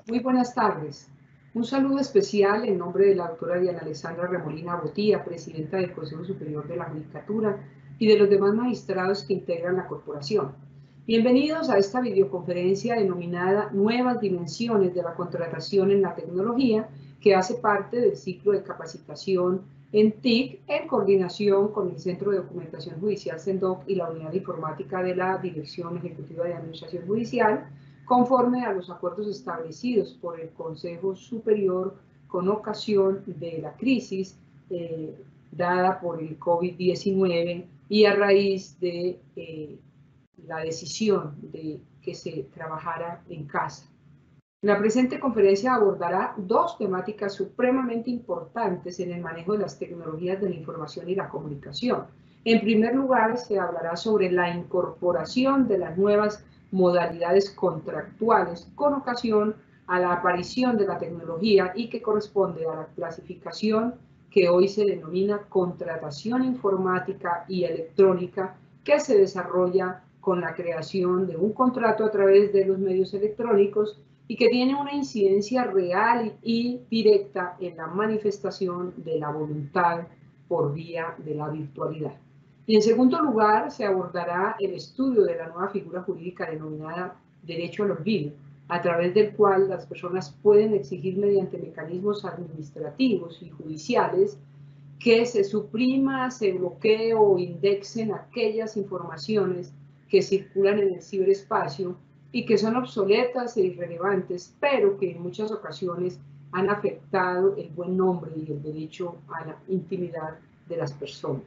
Muy buenas tardes. Un saludo especial en nombre de la doctora Diana Alessandra Remolina Botía, presidenta del Consejo Superior de la Judicatura, y de los demás magistrados que integran la corporación. Bienvenidos a esta videoconferencia denominada Nuevas Dimensiones de la Contratación en la Tecnología, que hace parte del ciclo de capacitación en TIC, en coordinación con el Centro de Documentación Judicial CENDOC y la Unidad de Informática de la Dirección Ejecutiva de Administración Judicial, conforme a los acuerdos establecidos por el Consejo Superior con ocasión de la crisis dada por el COVID-19 y a raíz de la decisión de que se trabajara en casa. La presente conferencia abordará dos temáticas supremamente importantes en el manejo de las tecnologías de la información y la comunicación. En primer lugar, se hablará sobre la incorporación de las nuevas modalidades contractuales con ocasión a la aparición de la tecnología y que corresponde a la clasificación que hoy se denomina contratación informática y electrónica, que se desarrolla con la creación de un contrato a través de los medios electrónicos y que tiene una incidencia real y directa en la manifestación de la voluntad por vía de la virtualidad. Y en segundo lugar, se abordará el estudio de la nueva figura jurídica denominada derecho al olvido, a través del cual las personas pueden exigir mediante mecanismos administrativos y judiciales que se suprima, se bloquee o indexen aquellas informaciones que circulan en el ciberespacio y que son obsoletas e irrelevantes, pero que en muchas ocasiones han afectado el buen nombre y el derecho a la intimidad de las personas.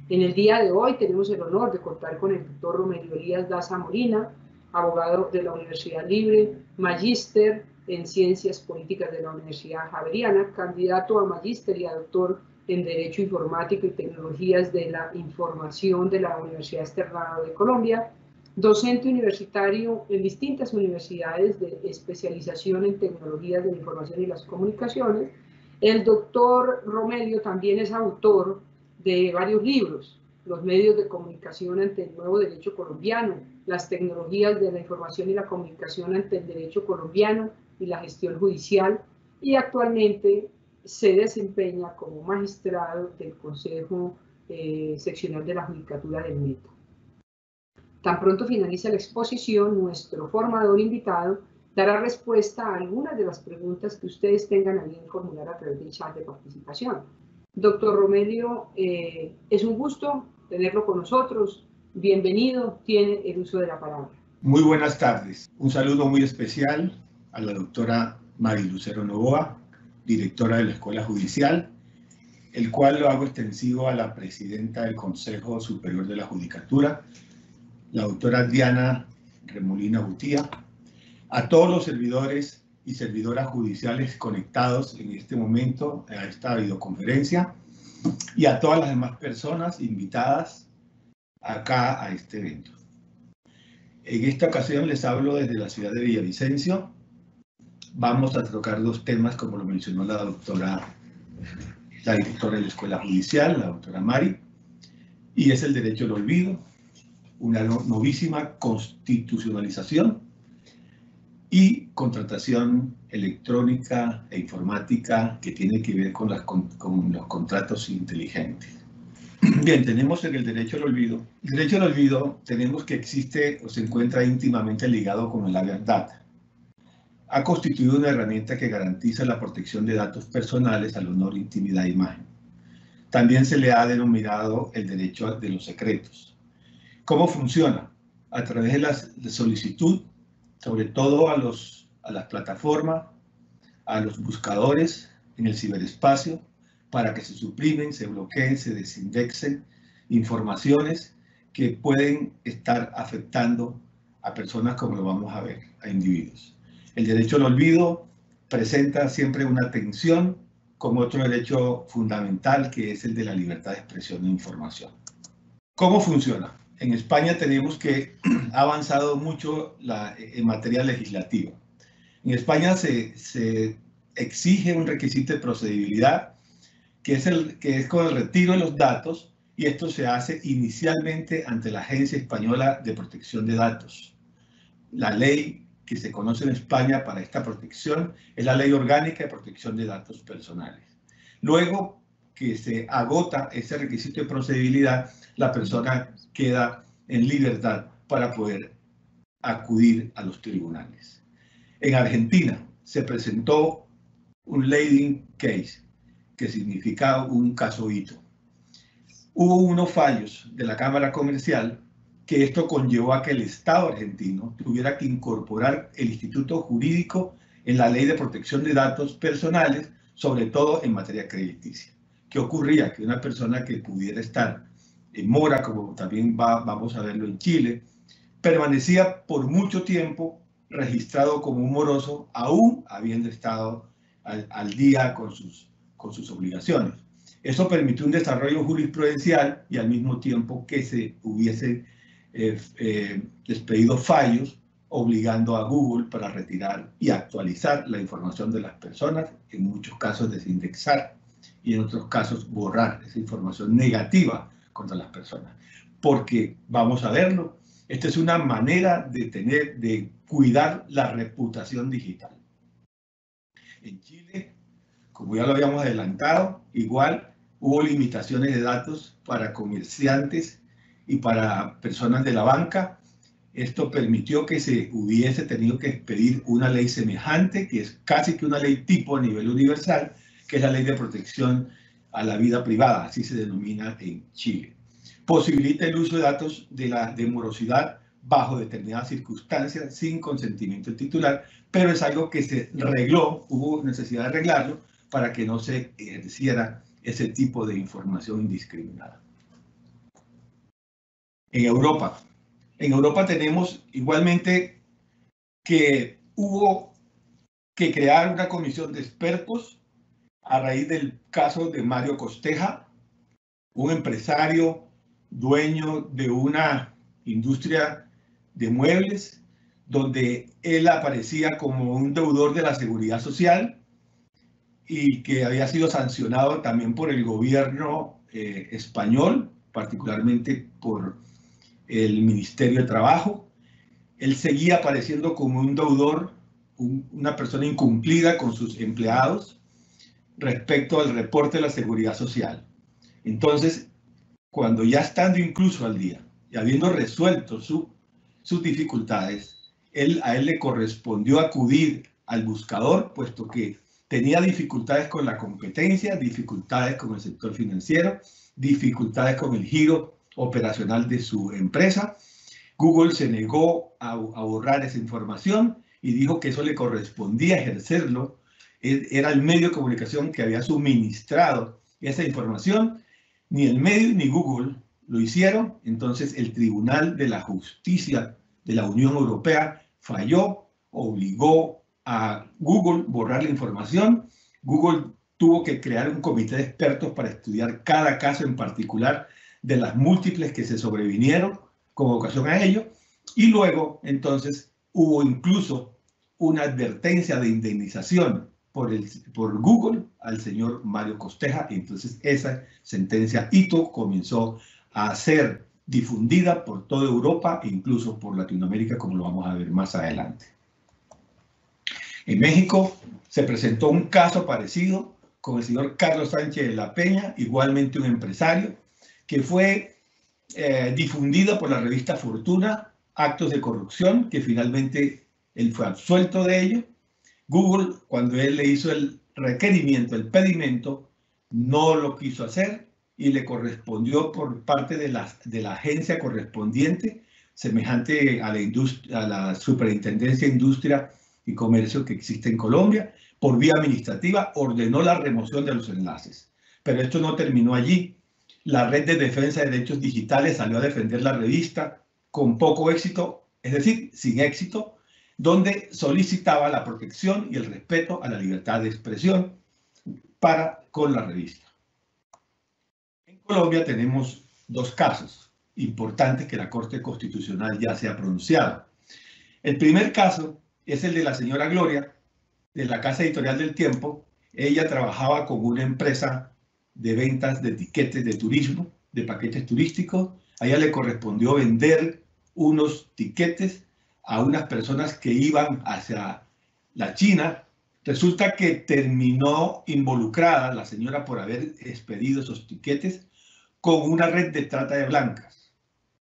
En el día de hoy tenemos el honor de contar con el doctor Romelio Elías Daza Molina, abogado de la Universidad Libre, magíster en Ciencias Políticas de la Universidad Javeriana, candidato a magíster y a doctor en Derecho Informático y Tecnologías de la Información de la Universidad Externado de Colombia, docente universitario en distintas universidades de especialización en tecnologías de la información y las comunicaciones. El doctor Romelio también es autor de varios libros: Los medios de comunicación ante el nuevo derecho colombiano, Las tecnologías de la información y la comunicación ante el derecho colombiano y la gestión judicial, y actualmente se desempeña como magistrado del Consejo Seccional de la Judicatura del Meta. Tan pronto finalice la exposición, nuestro formador invitado dará respuesta a algunas de las preguntas que ustedes tengan a bien formular a través del chat de participación. Doctor Romelio, es un gusto tenerlo con nosotros. Bienvenido, tiene el uso de la palabra. Muy buenas tardes. Un saludo muy especial a la doctora Mari Lucero Novoa, directora de la Escuela Judicial, el cual lo hago extensivo a la presidenta del Consejo Superior de la Judicatura, la doctora Diana Remolina Botía, a todos los servidores y servidoras judiciales conectados en este momento a esta videoconferencia y a todas las demás personas invitadas acá a este evento. En esta ocasión les hablo desde la ciudad de Villavicencio. Vamos a tocar dos temas, como lo mencionó la directora de la Escuela Judicial, la doctora Mari, y es el derecho al olvido, una novísima constitucionalización y contratación electrónica e informática que tiene que ver con los contratos inteligentes. Bien, tenemos en el derecho al olvido. El derecho al olvido tenemos que existe o se encuentra íntimamente ligado con el Habeas Data. Ha constituido una herramienta que garantiza la protección de datos personales al honor, intimidad e imagen. También se le ha denominado el derecho de los secretos. ¿Cómo funciona? A través de la solicitud, sobre todo a las plataformas, a los buscadores en el ciberespacio, para que se suprimen, se bloqueen, se desindexen informaciones que pueden estar afectando a personas, como lo vamos a ver, a individuos. El derecho al olvido presenta siempre una tensión con otro derecho fundamental, que es el de la libertad de expresión e información. ¿Cómo funciona? En España tenemos que ha avanzado mucho en materia legislativa. En España se exige un requisito de procedibilidad, que es con el retiro de los datos, y esto se hace inicialmente ante la Agencia Española de Protección de Datos. La ley que se conoce en España para esta protección es la Ley Orgánica de Protección de Datos Personales. Luego que se agota ese requisito de procedibilidad, la persona queda en libertad para poder acudir a los tribunales. En Argentina se presentó un leading case, que significa un caso hito. Hubo unos fallos de la Cámara Comercial que esto conllevó a que el Estado argentino tuviera que incorporar el instituto jurídico en la Ley de Protección de Datos Personales, sobre todo en materia crediticia. ¿Qué ocurría? Que una persona que pudiera estar en mora, como también vamos a verlo en Chile, permanecía por mucho tiempo registrado como un moroso, aún habiendo estado al día con sus obligaciones. Eso permitió un desarrollo jurisprudencial y al mismo tiempo que se hubiese despedido fallos obligando a Google para retirar y actualizar la información de las personas, en muchos casos desindexar y en otros casos borrar esa información negativa contra las personas. Porque, vamos a verlo, esta es una manera de cuidar la reputación digital. En Chile, como ya lo habíamos adelantado, igual hubo limitaciones de datos para comerciantes y para personas de la banca. Esto permitió que se hubiese tenido que expedir una ley semejante, que es casi que una ley tipo a nivel universal, que es la Ley de Protección a la Vida Privada, así se denomina en Chile. Posibilita el uso de datos de morosidad bajo determinadas circunstancias, sin consentimiento del titular, pero es algo que se regló, hubo necesidad de arreglarlo para que no se ejerciera ese tipo de información indiscriminada. En Europa tenemos igualmente que hubo que crear una comisión de expertos a raíz del caso de Mario Costeja, un empresario dueño de una industria de muebles, donde él aparecía como un deudor de la Seguridad Social y que había sido sancionado también por el gobierno español, particularmente por el Ministerio de Trabajo. Él seguía apareciendo como un deudor, una persona incumplida con sus empleados respecto al reporte de la Seguridad Social. Entonces, cuando ya estando incluso al día y habiendo resuelto sus dificultades, a él le correspondió acudir al buscador, puesto que tenía dificultades con la competencia, dificultades con el sector financiero, dificultades con el giro operacional de su empresa. Google se negó a borrar esa información y dijo que eso le correspondía ejercerlo. Era el medio de comunicación que había suministrado esa información. Ni el medio ni Google lo hicieron. Entonces el Tribunal de la Justicia de la Unión Europea falló, obligó a Google a borrar la información. Google tuvo que crear un comité de expertos para estudiar cada caso en particular de las múltiples que se sobrevinieron con ocasión a ello. Y luego, entonces, hubo incluso una advertencia de indemnización por Google al señor Mario Costeja. Y entonces esa sentencia hito comenzó a ser difundida por toda Europa e incluso por Latinoamérica, como lo vamos a ver más adelante. En México se presentó un caso parecido con el señor Carlos Sánchez de la Peña, igualmente un empresario, que fue difundido por la revista Fortuna, actos de corrupción, que finalmente él fue absuelto de ello. Google, cuando él le hizo el requerimiento, el pedimento, no lo quiso hacer y le correspondió por parte de la agencia correspondiente, semejante a la Superintendencia de Industria y Comercio que existe en Colombia, por vía administrativa, ordenó la remoción de los enlaces. Pero esto no terminó allí. La Red de Defensa de Derechos Digitales salió a defender la revista con poco éxito, es decir, sin éxito, donde solicitaba la protección y el respeto a la libertad de expresión con la revista. En Colombia tenemos dos casos importantes que la Corte Constitucional ya se ha pronunciado. El primer caso es el de la señora Gloria, de la Casa Editorial del Tiempo. Ella trabajaba con una empresa de ventas de tiquetes de turismo, de paquetes turísticos. A ella le correspondió vender unos tiquetes a unas personas que iban hacia la China. Resulta que terminó involucrada la señora por haber expedido esos tiquetes con una red de trata de blancas.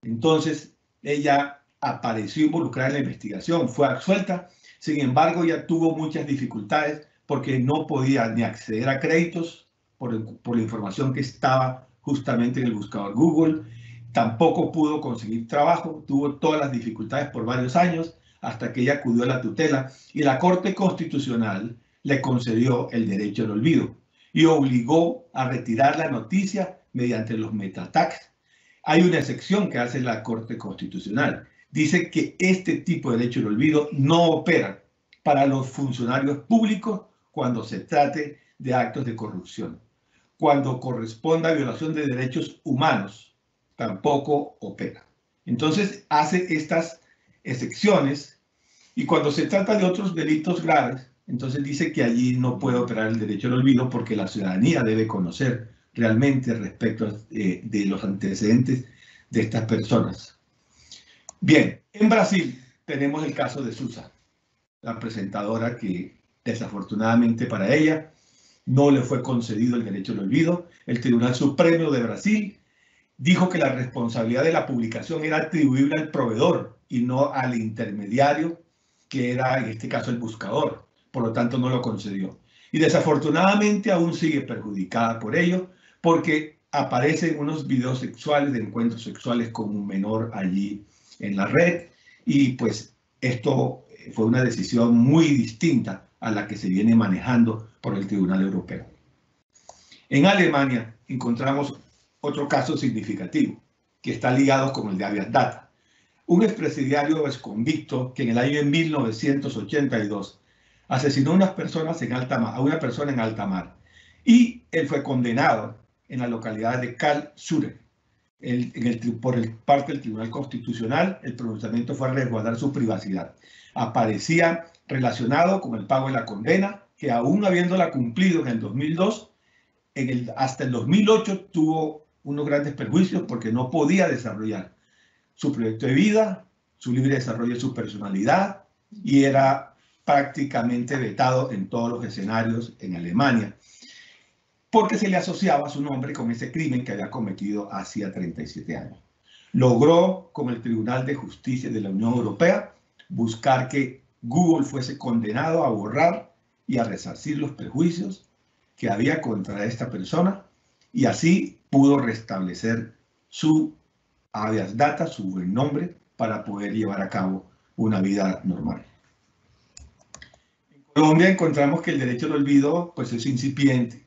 Entonces, ella apareció involucrada en la investigación, fue absuelta. Sin embargo, ella tuvo muchas dificultades porque no podía ni acceder a créditos por la información que estaba justamente en el buscador Google. Tampoco pudo conseguir trabajo, tuvo todas las dificultades por varios años hasta que ella acudió a la tutela y la Corte Constitucional le concedió el derecho al olvido y obligó a retirar la noticia mediante los metatags. Hay una excepción que hace la Corte Constitucional. Dice que este tipo de derecho al olvido no opera para los funcionarios públicos cuando se trate de actos de corrupción. Cuando corresponda a violación de derechos humanos, tampoco opera. Entonces hace estas excepciones y cuando se trata de otros delitos graves, entonces dice que allí no puede operar el derecho al olvido porque la ciudadanía debe conocer realmente respecto de los antecedentes de estas personas. Bien, en Brasil tenemos el caso de Susa, la presentadora que desafortunadamente para ella no le fue concedido el derecho al olvido. El Tribunal Supremo de Brasil dijo que la responsabilidad de la publicación era atribuible al proveedor y no al intermediario, que era en este caso el buscador. Por lo tanto, no lo concedió. Y desafortunadamente aún sigue perjudicada por ello, porque aparecen unos videos sexuales de encuentros sexuales con un menor allí en la red. Y pues esto fue una decisión muy distinta a la que se viene manejando por el Tribunal Europeo. En Alemania encontramos otro caso significativo que está ligado con el de Habeas Data. Un expresidiario exconvicto que en el año 1982 asesinó a una persona en alta mar y él fue condenado en la localidad de Karlsruhe. Por parte del Tribunal Constitucional, el pronunciamiento fue a resguardar su privacidad. Aparecía relacionado con el pago de la condena, que aún habiéndola cumplido en el 2002, hasta el 2008 tuvo unos grandes perjuicios porque no podía desarrollar su proyecto de vida, su libre desarrollo de su personalidad y era prácticamente vetado en todos los escenarios en Alemania porque se le asociaba su nombre con ese crimen que había cometido hacía 37 años. Logró con el Tribunal de Justicia de la Unión Europea buscar que Google fuese condenado a borrar y a resarcir los perjuicios que había contra esta persona y así pudo restablecer su habeas data, su buen nombre, para poder llevar a cabo una vida normal. En Colombia encontramos que el derecho al olvido pues, es incipiente,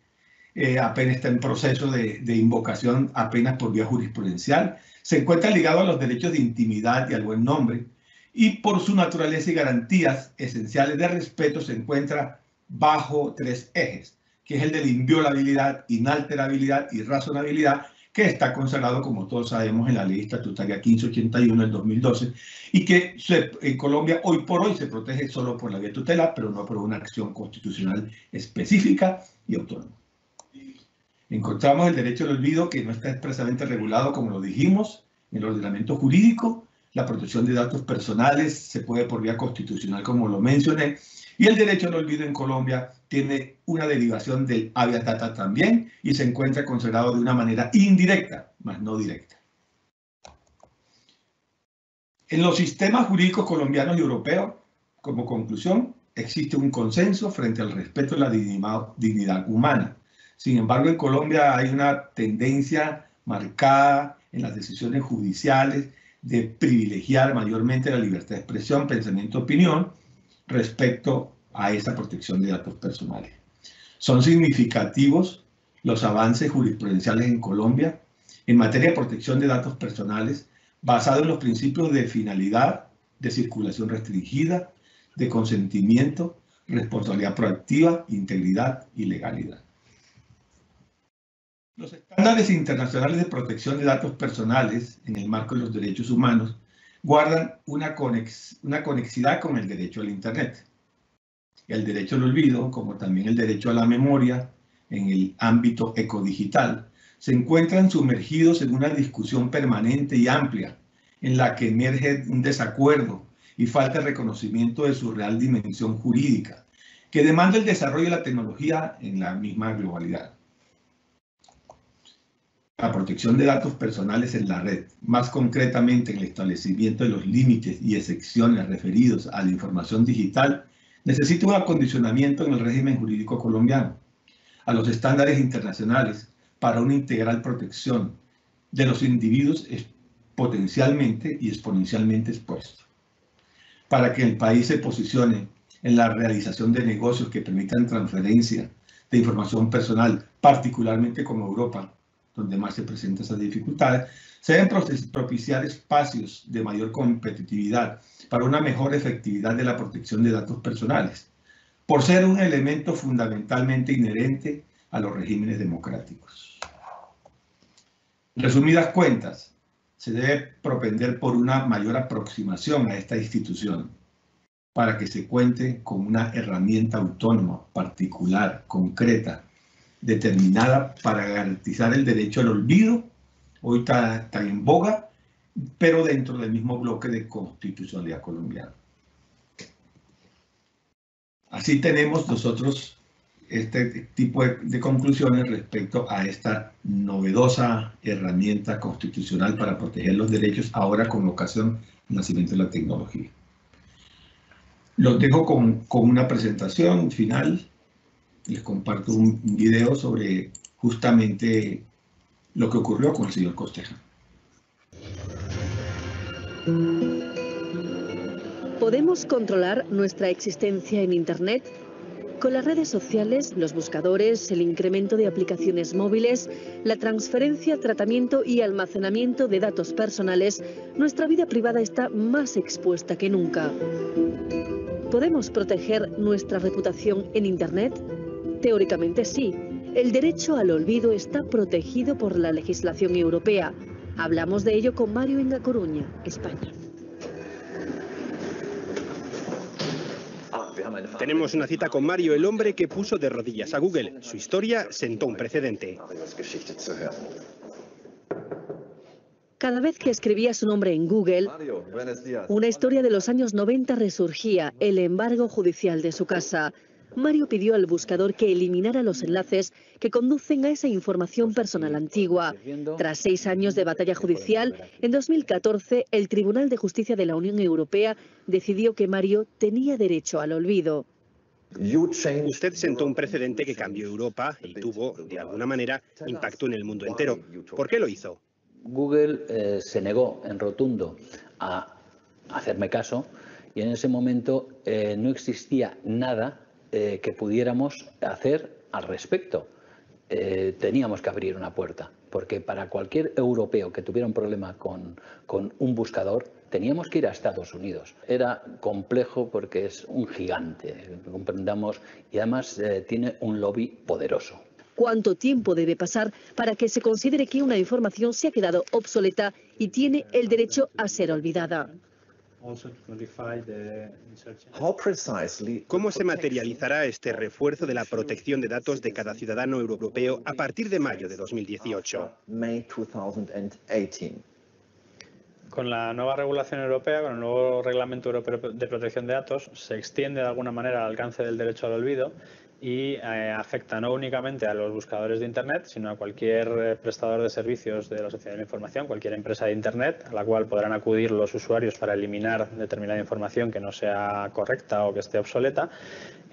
apenas está en proceso de invocación apenas por vía jurisprudencial, se encuentra ligado a los derechos de intimidad y al buen nombre, y por su naturaleza y garantías esenciales de respeto se encuentra bajo 3 ejes, que es el de la inviolabilidad, inalterabilidad y razonabilidad, que está consagrado, como todos sabemos, en la Ley Estatutaria 1581 del 2012, y que en Colombia hoy por hoy se protege solo por la vía tutela, pero no por una acción constitucional específica y autónoma. Encontramos el derecho al olvido, que no está expresamente regulado, como lo dijimos, en el ordenamiento jurídico. La protección de datos personales se puede por vía constitucional, como lo mencioné, y el derecho al olvido en Colombia tiene una derivación del habeas data también y se encuentra consagrado de una manera indirecta, más no directa. En los sistemas jurídicos colombianos y europeos, como conclusión, existe un consenso frente al respeto de la dignidad humana. Sin embargo, en Colombia hay una tendencia marcada en las decisiones judiciales de privilegiar mayormente la libertad de expresión, pensamiento, opinión, respecto a esa protección de datos personales. Son significativos los avances jurisprudenciales en Colombia en materia de protección de datos personales basados en los principios de finalidad, de circulación restringida, de consentimiento, responsabilidad proactiva, integridad y legalidad. Los estándares internacionales de protección de datos personales en el marco de los derechos humanos guardan una conexidad con el derecho al Internet. El derecho al olvido, como también el derecho a la memoria en el ámbito ecodigital, se encuentran sumergidos en una discusión permanente y amplia en la que emerge un desacuerdo y falta de reconocimiento de su real dimensión jurídica, que demanda el desarrollo de la tecnología en la misma globalidad. La protección de datos personales en la red, más concretamente en el establecimiento de los límites y excepciones referidos a la información digital, necesita un acondicionamiento en el régimen jurídico colombiano a los estándares internacionales para una integral protección de los individuos potencialmente y exponencialmente expuestos, para que el país se posicione en la realización de negocios que permitan transferencia de información personal, particularmente con Europa, donde más se presentan esas dificultades, se deben propiciar espacios de mayor competitividad para una mejor efectividad de la protección de datos personales, por ser un elemento fundamentalmente inherente a los regímenes democráticos. En resumidas cuentas, se debe propender por una mayor aproximación a esta institución para que se cuente con una herramienta autónoma, particular, concreta, determinada para garantizar el derecho al olvido, hoy está en boga, pero dentro del mismo bloque de constitucionalidad colombiana. Así tenemos nosotros este tipo de conclusiones respecto a esta novedosa herramienta constitucional para proteger los derechos, ahora con ocasión del nacimiento de la tecnología. Los dejo con una presentación final. Les comparto un video sobre justamente lo que ocurrió con el señor Costeja. ¿Podemos controlar nuestra existencia en Internet? Con las redes sociales, los buscadores, el incremento de aplicaciones móviles, la transferencia, tratamiento y almacenamiento de datos personales, nuestra vida privada está más expuesta que nunca. ¿Podemos proteger nuestra reputación en Internet? Teóricamente sí. El derecho al olvido está protegido por la legislación europea. Hablamos de ello con Mario en A Coruña, España. Tenemos una cita con Mario, el hombre que puso de rodillas a Google. Su historia sentó un precedente. Cada vez que escribía su nombre en Google, una historia de los años 90 resurgía, el embargo judicial de su casa. Mario pidió al buscador que eliminara los enlaces que conducen a esa información personal antigua. Tras 6 años de batalla judicial, en 2014 el Tribunal de Justicia de la Unión Europea decidió que Mario tenía derecho al olvido. Usted sentó un precedente que cambió Europa y tuvo, de alguna manera, impacto en el mundo entero. ¿Por qué lo hizo? Google se negó en rotundo a hacerme caso y en ese momento no existía nada que pudiéramos hacer al respecto. Teníamos que abrir una puerta, porque para cualquier europeo que tuviera un problema con un buscador, teníamos que ir a Estados Unidos. Era complejo porque es un gigante, comprendamos, y además tiene un lobby poderoso. ¿Cuánto tiempo debe pasar para que se considere que una información se ha quedado obsoleta y tiene el derecho a ser olvidada? ¿Cómo se materializará este refuerzo de la protección de datos de cada ciudadano europeo a partir de mayo de 2018? Con la nueva regulación europea, con el nuevo Reglamento Europeo de Protección de Datos, se extiende de alguna manera el alcance del derecho al olvido y afecta no únicamente a los buscadores de Internet, sino a cualquier prestador de servicios de la sociedad de la información, cualquier empresa de Internet a la cual podrán acudir los usuarios para eliminar determinada información que no sea correcta o que esté obsoleta.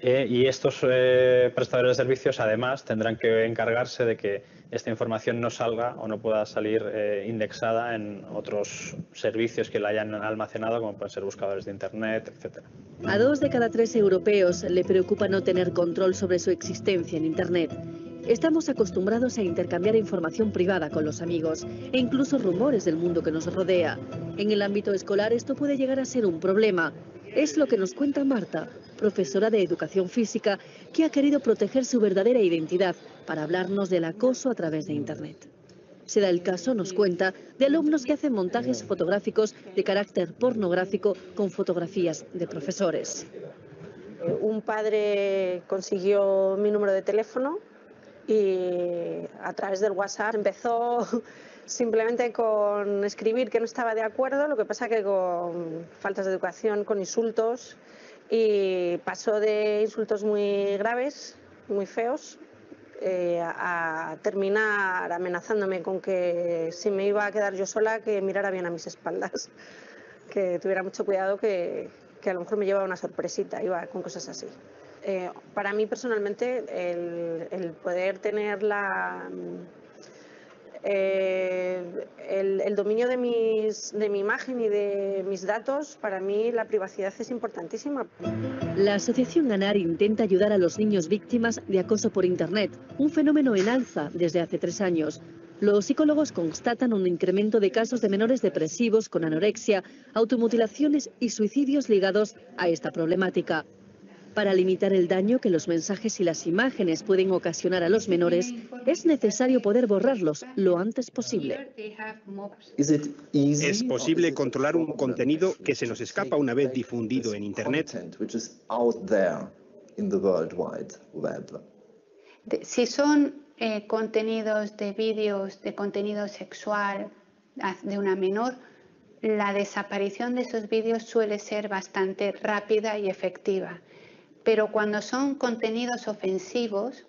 Y estos prestadores de servicios además tendrán que encargarse de que esta información no salga o no pueda salir indexada en otros servicios que la hayan almacenado, como pueden ser buscadores de Internet, etc. A 2 de cada 3 europeos le preocupa no tener control sobre su existencia en Internet. Estamos acostumbrados a intercambiar información privada con los amigos e incluso rumores del mundo que nos rodea. En el ámbito escolar esto puede llegar a ser un problema. Es lo que nos cuenta Marta, profesora de Educación Física, que ha querido proteger su verdadera identidad para hablarnos del acoso a través de Internet. Se da el caso, nos cuenta, de alumnos que hacen montajes fotográficos de carácter pornográfico con fotografías de profesores. Un padre consiguió mi número de teléfono y a través del WhatsApp empezó simplemente con escribir que no estaba de acuerdo, lo que pasa que con faltas de educación, con insultos, y pasó de insultos muy graves, muy feos, a terminar amenazándome con que si me iba a quedar yo sola, que mirara bien a mis espaldas, que tuviera mucho cuidado, que a lo mejor me llevaba una sorpresita, iba con cosas así. Para mí personalmente el poder tener el dominio de mi imagen y de mis datos, para mí la privacidad es importantísima. La asociación ANAR intenta ayudar a los niños víctimas de acoso por Internet, un fenómeno en alza desde hace 3 años. Los psicólogos constatan un incremento de casos de menores depresivos con anorexia, automutilaciones y suicidios ligados a esta problemática. Para limitar el daño que los mensajes y las imágenes pueden ocasionar a los menores, es necesario poder borrarlos lo antes posible. ¿Es posible controlar un contenido que se nos escapa una vez difundido en Internet? Si son contenidos de vídeos, de contenido sexual de una menor, la desaparición de esos vídeos suele ser bastante rápida y efectiva. Pero cuando son contenidos ofensivos,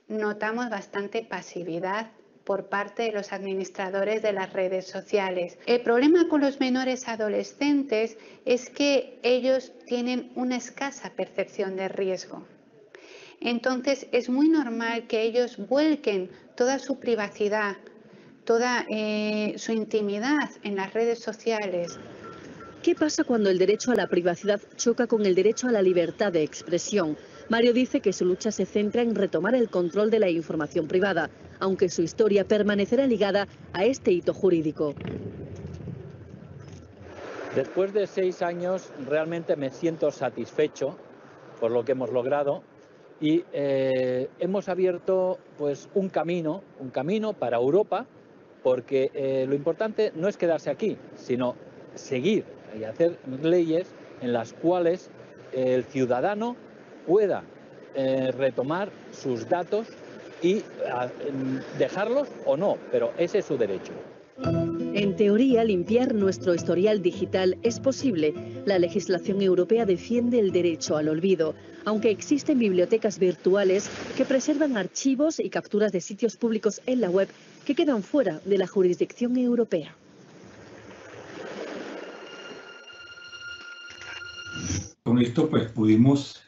notamos bastante pasividad por parte de los administradores de las redes sociales. El problema con los menores adolescentes es que ellos tienen una escasa percepción de riesgo. Entonces es muy normal que ellos vuelquen toda su privacidad, toda su intimidad en las redes sociales. ¿Qué pasa cuando el derecho a la privacidad choca con el derecho a la libertad de expresión? Mario dice que su lucha se centra en retomar el control de la información privada, aunque su historia permanecerá ligada a este hito jurídico. Después de 6 años realmente me siento satisfecho por lo que hemos logrado y hemos abierto pues un camino para Europa, porque lo importante no es quedarse aquí, sino seguir y hacer leyes en las cuales el ciudadano pueda retomar sus datos y dejarlos o no, pero ese es su derecho. En teoría, limpiar nuestro historial digital es posible. La legislación europea defiende el derecho al olvido, aunque existen bibliotecas virtuales que preservan archivos y capturas de sitios públicos en la web que quedan fuera de la jurisdicción europea. Con esto pues pudimos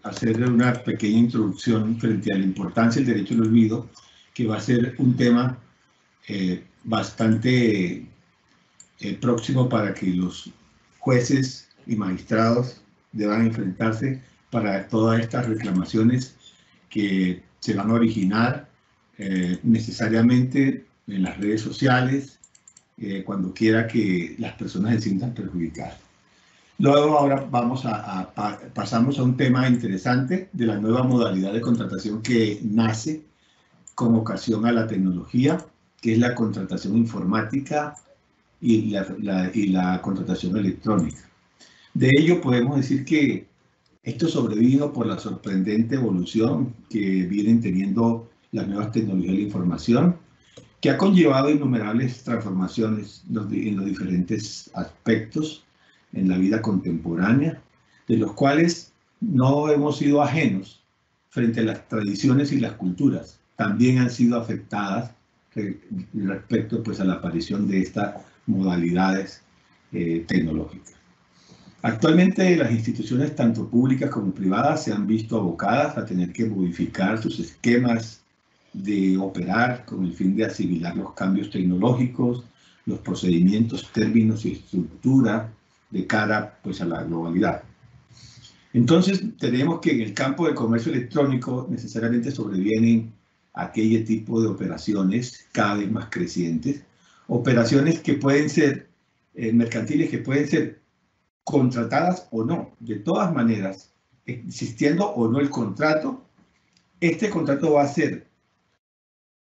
hacer una pequeña introducción frente a la importancia del derecho al olvido, que va a ser un tema bastante próximo para que los jueces y magistrados deban enfrentarse para todas estas reclamaciones que se van a originar necesariamente en las redes sociales, cuando quiera que las personas se sientan perjudicadas. Luego ahora pasamos a un tema interesante de la nueva modalidad de contratación que nace con ocasión a la tecnología, que es la contratación informática y la contratación electrónica. De ello podemos decir que esto sobrevino por la sorprendente evolución que vienen teniendo las nuevas tecnologías de la información, que ha conllevado innumerables transformaciones en los diferentes aspectos en la vida contemporánea, de los cuales no hemos sido ajenos frente a las tradiciones y las culturas. También han sido afectadas respecto pues, a la aparición de estas modalidades tecnológicas. Actualmente las instituciones tanto públicas como privadas se han visto abocadas a tener que modificar sus esquemas de operar con el fin de asimilar los cambios tecnológicos, los procedimientos, términos y estructura de cara pues, a la globalidad. Entonces tenemos que en el campo del comercio electrónico necesariamente sobrevienen aquel tipo de operaciones cada vez más crecientes, operaciones que pueden ser mercantiles, que pueden ser contratadas o no. De todas maneras, existiendo o no el contrato, este contrato va a ser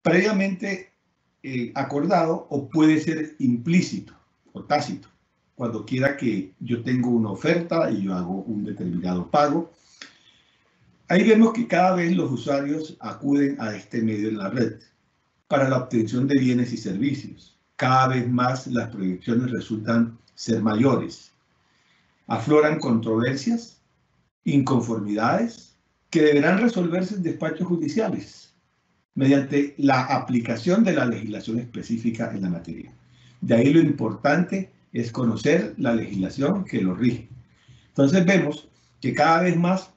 previamente acordado o puede ser implícito o tácito. Cuando quiera que yo tengo una oferta y yo hago un determinado pago, Ahí vemos que cada vez los usuarios acuden a este medio en la red para la obtención de bienes y servicios. Cada vez más las proyecciones resultan ser mayores. Afloran controversias, inconformidades, que deberán resolverse en despachos judiciales mediante la aplicación de la legislación específica en la materia. De ahí lo importante es conocer la legislación que lo rige. Entonces vemos que cada vez más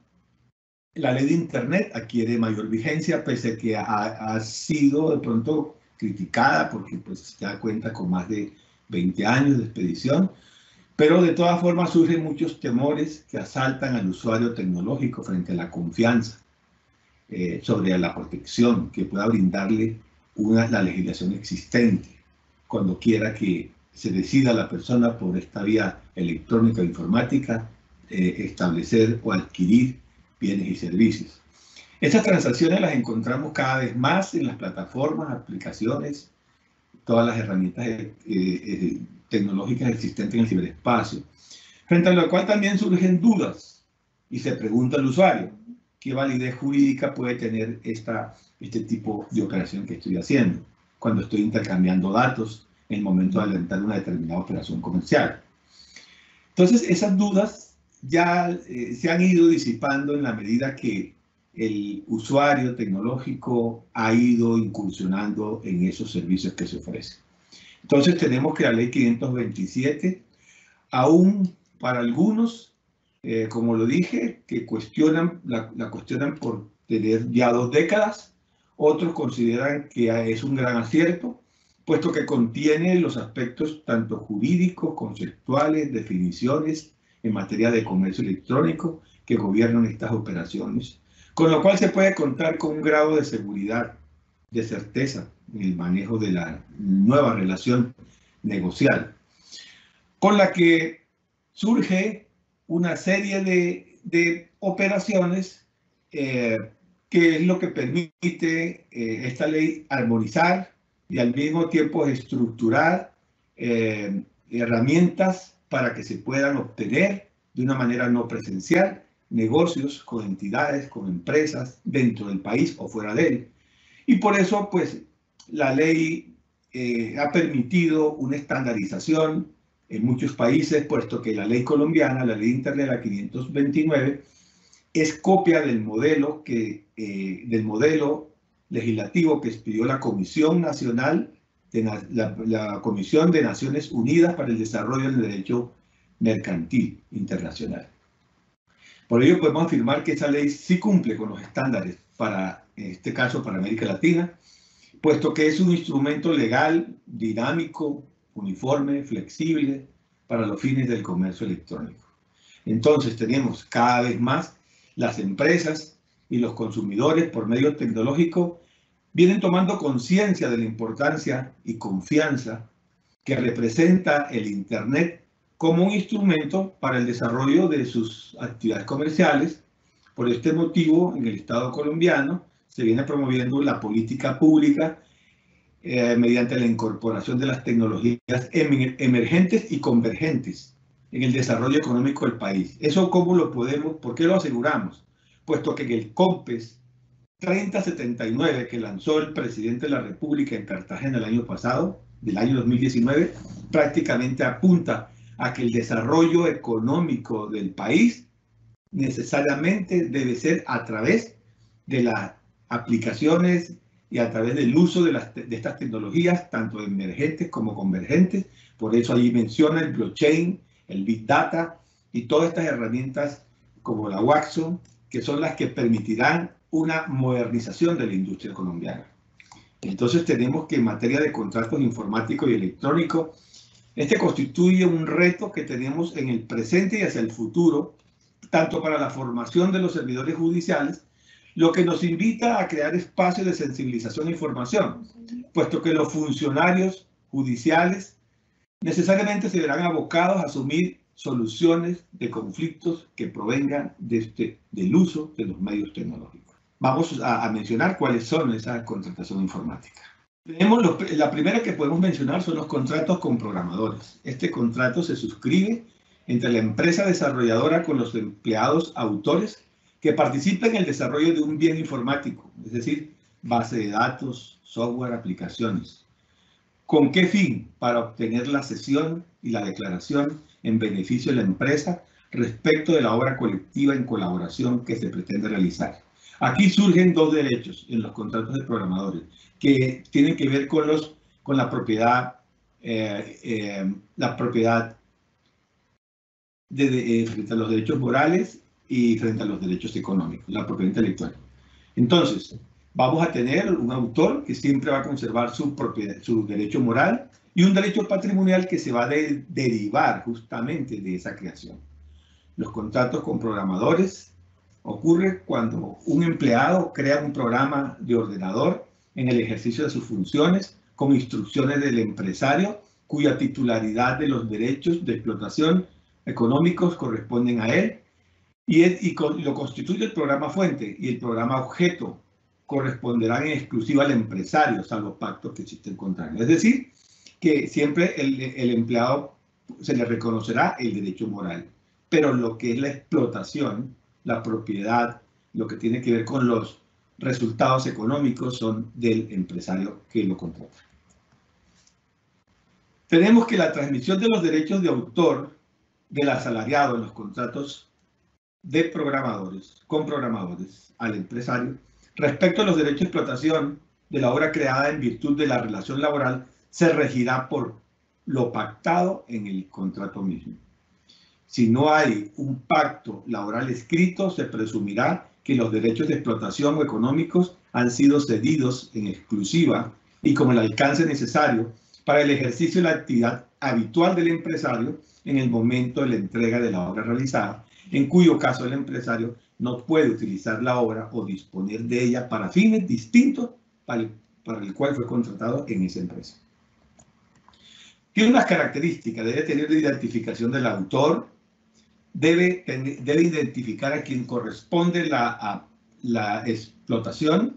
la ley de Internet adquiere mayor vigencia, pese a que ha sido de pronto criticada porque pues, se da cuenta con más de 20 años de expedición, pero de todas formas surgen muchos temores que asaltan al usuario tecnológico frente a la confianza sobre la protección que pueda brindarle la legislación existente cuando quiera que se decida la persona por esta vía electrónica o informática establecer o adquirir bienes y servicios. Estas transacciones las encontramos cada vez más en las plataformas, aplicaciones, todas las herramientas tecnológicas existentes en el ciberespacio, frente a lo cual también surgen dudas y se pregunta al usuario, ¿qué validez jurídica puede tener este tipo de operación que estoy haciendo cuando estoy intercambiando datos en el momento de adelantar una determinada operación comercial? Entonces, esas dudas ya se han ido disipando en la medida que el usuario tecnológico ha ido incursionando en esos servicios que se ofrecen. Entonces tenemos que la ley 527, aún para algunos, como lo dije, que la cuestionan por tener ya 2 décadas, otros consideran que es un gran acierto, puesto que contiene los aspectos tanto jurídicos, conceptuales, definiciones en materia de comercio electrónico que gobiernan estas operaciones, con lo cual se puede contar con un grado de seguridad, de certeza en el manejo de la nueva relación negocial, con la que surge una serie de operaciones que es lo que permite esta ley armonizar y al mismo tiempo estructurar herramientas para que se puedan obtener de una manera no presencial negocios con entidades, con empresas dentro del país o fuera de él. Y por eso, pues, la ley ha permitido una estandarización en muchos países, puesto que la ley colombiana, la ley de Internet, la 529, es copia del modelo legislativo que expidió la Comisión Nacional, la Comisión de Naciones Unidas para el Desarrollo del Derecho Mercantil Internacional. Por ello podemos afirmar que esa ley sí cumple con los estándares para, en este caso, para América Latina, puesto que es un instrumento legal, dinámico, uniforme, flexible para los fines del comercio electrónico. Entonces tenemos cada vez más las empresas y los consumidores por medio tecnológico vienen tomando conciencia de la importancia y confianza que representa el Internet como un instrumento para el desarrollo de sus actividades comerciales. Por este motivo, en el Estado colombiano se viene promoviendo la política pública mediante la incorporación de las tecnologías emergentes y convergentes en el desarrollo económico del país. ¿Eso cómo lo podemos? ¿Por qué lo aseguramos? Puesto que el COMPES 3079 que lanzó el presidente de la República en Cartagena el año pasado, del año 2019, prácticamente apunta a que el desarrollo económico del país necesariamente debe ser a través de las aplicaciones y a través del uso de estas tecnologías, tanto emergentes como convergentes. Por eso allí menciona el blockchain, el big data y todas estas herramientas como la Watson, que son las que permitirán una modernización de la industria colombiana. Entonces tenemos que en materia de contratos informáticos y electrónicos, este constituye un reto que tenemos en el presente y hacia el futuro, tanto para la formación de los servidores judiciales, lo que nos invita a crear espacios de sensibilización e información, puesto que los funcionarios judiciales necesariamente se verán abocados a asumir soluciones de conflictos que provengan del uso de los medios tecnológicos. Vamos a mencionar cuáles son esas contrataciones informáticas. La primera que podemos mencionar son los contratos con programadores. Este contrato se suscribe entre la empresa desarrolladora con los empleados autores que participe en el desarrollo de un bien informático, es decir, base de datos, software, aplicaciones. ¿Con qué fin? Para obtener la cesión y la declaración en beneficio de la empresa respecto de la obra colectiva en colaboración que se pretende realizar. Aquí surgen dos derechos en los contratos de programadores que tienen que ver con la propiedad, frente a los derechos morales y frente a los derechos económicos, la propiedad intelectual. Entonces, vamos a tener un autor que siempre va a conservar su derecho moral y un derecho patrimonial que se va a derivar justamente de esa creación. Los contratos con programadores ocurre cuando un empleado crea un programa de ordenador en el ejercicio de sus funciones con instrucciones del empresario cuya titularidad de los derechos de explotación económicos corresponden a él y lo constituye el programa fuente y el programa objeto corresponderán en exclusiva al empresario, salvo pactos que existen contrarios. Es decir, que siempre el empleado se le reconocerá el derecho moral, pero lo que es la explotación, la propiedad, lo que tiene que ver con los resultados económicos son del empresario que lo contrata. Tenemos que la transmisión de los derechos de autor del asalariado en los contratos de programadores, con programadores al empresario, respecto a los derechos de explotación de la obra creada en virtud de la relación laboral, se regirá por lo pactado en el contrato mismo. Si no hay un pacto laboral escrito, se presumirá que los derechos de explotación o económicos han sido cedidos en exclusiva y con el alcance necesario para el ejercicio de la actividad habitual del empresario en el momento de la entrega de la obra realizada, en cuyo caso el empresario no puede utilizar la obra o disponer de ella para fines distintos para el cual fue contratado en esa empresa. Tiene unas características: debe tener la identificación del autor, debe identificar a quien corresponde la explotación,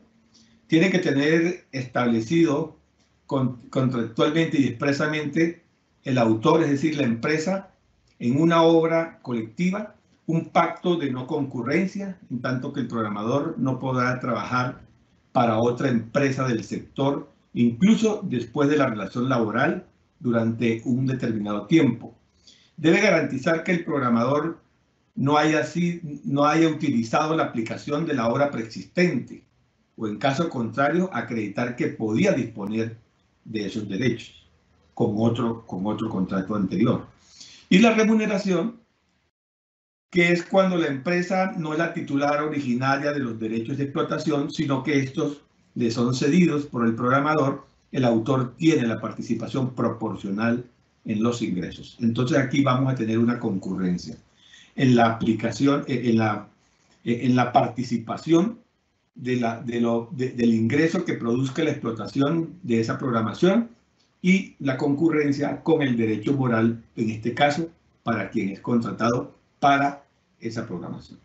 tiene que tener establecido contractualmente y expresamente el autor, es decir, la empresa, en una obra colectiva, un pacto de no concurrencia, en tanto que el programador no podrá trabajar para otra empresa del sector, incluso después de la relación laboral, durante un determinado tiempo. Debe garantizar que el programador no haya utilizado la aplicación de la obra preexistente, o en caso contrario, acreditar que podía disponer de esos derechos con otro contrato anterior. Y la remuneración, que es cuando la empresa no es la titular originaria de los derechos de explotación, sino que estos le son cedidos por el programador, el autor tiene la participación proporcional en los ingresos. Entonces aquí vamos a tener una concurrencia en la aplicación, en la participación del ingreso que produzca la explotación de esa programación y la concurrencia con el derecho moral, en este caso, para quien es contratado para esa programación.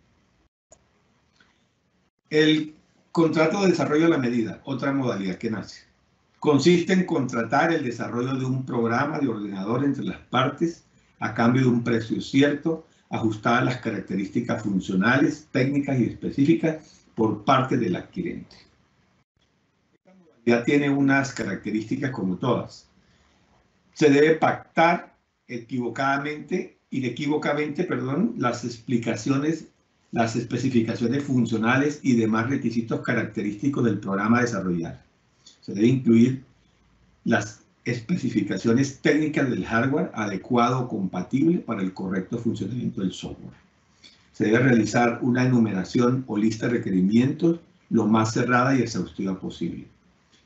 El contrato de desarrollo de la medida, otra modalidad que nace, consiste en contratar el desarrollo de un programa de ordenador entre las partes a cambio de un precio cierto, ajustado a las características funcionales, técnicas y específicas por parte del adquirente. Esta modalidad tiene unas características como todas. Se debe pactar inequívocamente, las explicaciones, las especificaciones funcionales y demás requisitos característicos del programa a desarrollar. Se debe incluir las especificaciones técnicas del hardware adecuado o compatible para el correcto funcionamiento del software. Se debe realizar una enumeración o lista de requerimientos lo más cerrada y exhaustiva posible.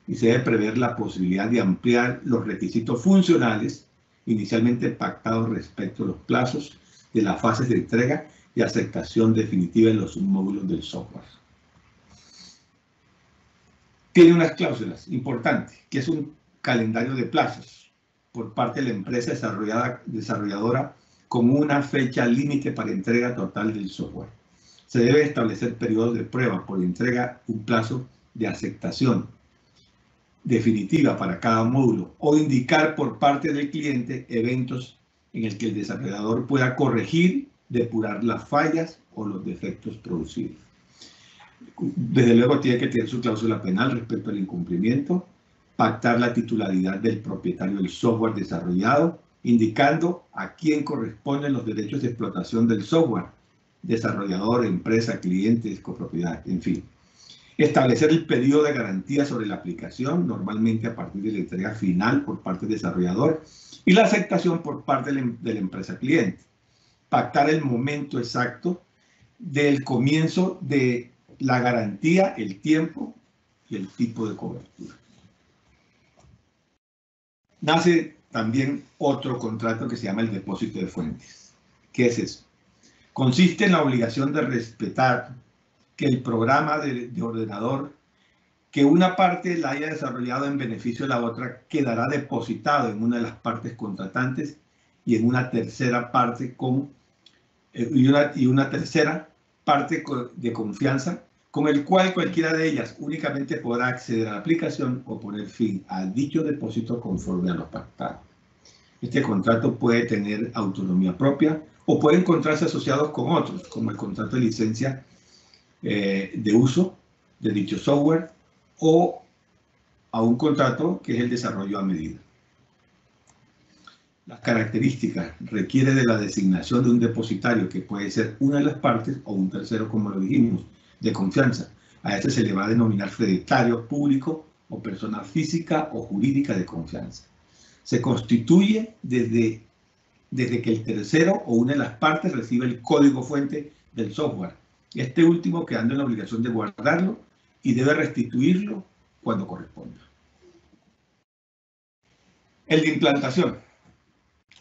Y se debe prever la posibilidad de ampliar los requisitos funcionales inicialmente pactados respecto a los plazos de las fases de entrega y aceptación definitiva en los submódulos del software. Tiene unas cláusulas importantes, que es un calendario de plazos por parte de la empresa desarrolladora con una fecha límite para entrega total del software. Se debe establecer periodos de prueba por entrega, un plazo de aceptación definitiva para cada módulo o indicar por parte del cliente eventos en el que el desarrollador pueda corregir depurar las fallas o los defectos producidos. Desde luego tiene que tener su cláusula penal respecto al incumplimiento, pactar la titularidad del propietario del software desarrollado, indicando a quién corresponden los derechos de explotación del software, desarrollador, empresa, clientes, copropiedad, en fin. Establecer el periodo de garantía sobre la aplicación, normalmente a partir de la entrega final por parte del desarrollador, y la aceptación por parte de la empresa cliente. Pactar el momento exacto del comienzo de la garantía, el tiempo y el tipo de cobertura. Nace también otro contrato que se llama el depósito de fuentes. ¿Qué es eso? Consiste en la obligación de respetar que el programa de ordenador, que una parte la haya desarrollado en beneficio de la otra, quedará depositado en una de las partes contratantes y en una tercera parte una tercera parte de confianza, con el cual cualquiera de ellas únicamente podrá acceder a la aplicación o poner fin a dicho depósito conforme a lo pactado. Este contrato puede tener autonomía propia o puede encontrarse asociados con otros, como el contrato de licencia de uso de dicho software o a un contrato que es el desarrollo a medida. Las características requiere de la designación de un depositario que puede ser una de las partes o un tercero, como lo dijimos, de confianza. A este se le va a denominar fedatario público o persona física o jurídica de confianza. Se constituye desde que el tercero o una de las partes recibe el código fuente del software. Este último quedando en la obligación de guardarlo y debe restituirlo cuando corresponda. El de implantación.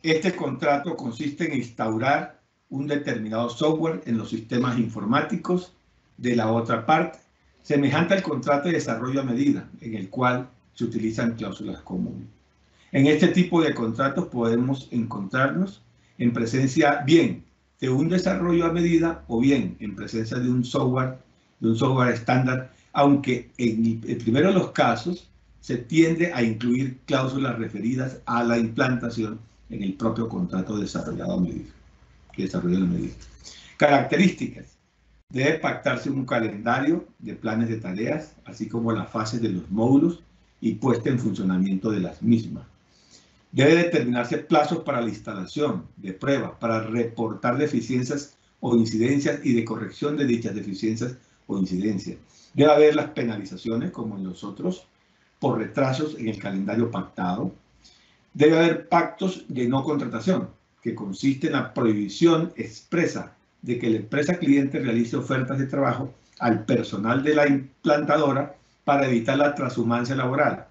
Este contrato consiste en instaurar un determinado software en los sistemas informáticos de la otra parte, semejante al contrato de desarrollo a medida, en el cual se utilizan cláusulas comunes. En este tipo de contratos podemos encontrarnos en presencia bien de un desarrollo a medida o bien en presencia de un software estándar, aunque en el primero de los casos se tiende a incluir cláusulas referidas a la implantación en el propio contrato desarrollado a medida. Características. Debe pactarse un calendario de planes de tareas, así como las fases de los módulos y puesta en funcionamiento de las mismas. Debe determinarse plazos para la instalación de pruebas, para reportar deficiencias o incidencias y de corrección de dichas deficiencias o incidencias. Debe haber las penalizaciones, como en los otros, por retrasos en el calendario pactado. Debe haber pactos de no contratación, que consiste en la prohibición expresa de que la empresa cliente realice ofertas de trabajo al personal de la implantadora para evitar la transhumancia laboral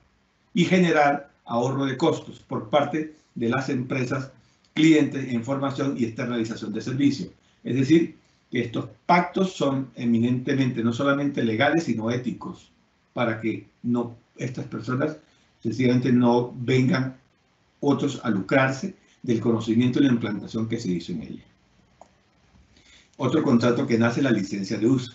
y generar ahorro de costos por parte de las empresas clientes en formación y externalización de servicios. Es decir, que estos pactos son eminentemente no solamente legales, sino éticos, para que estas personas sencillamente no vengan otros a lucrarse del conocimiento y la implantación que se hizo en ella. Otro contrato que nace, la licencia de uso.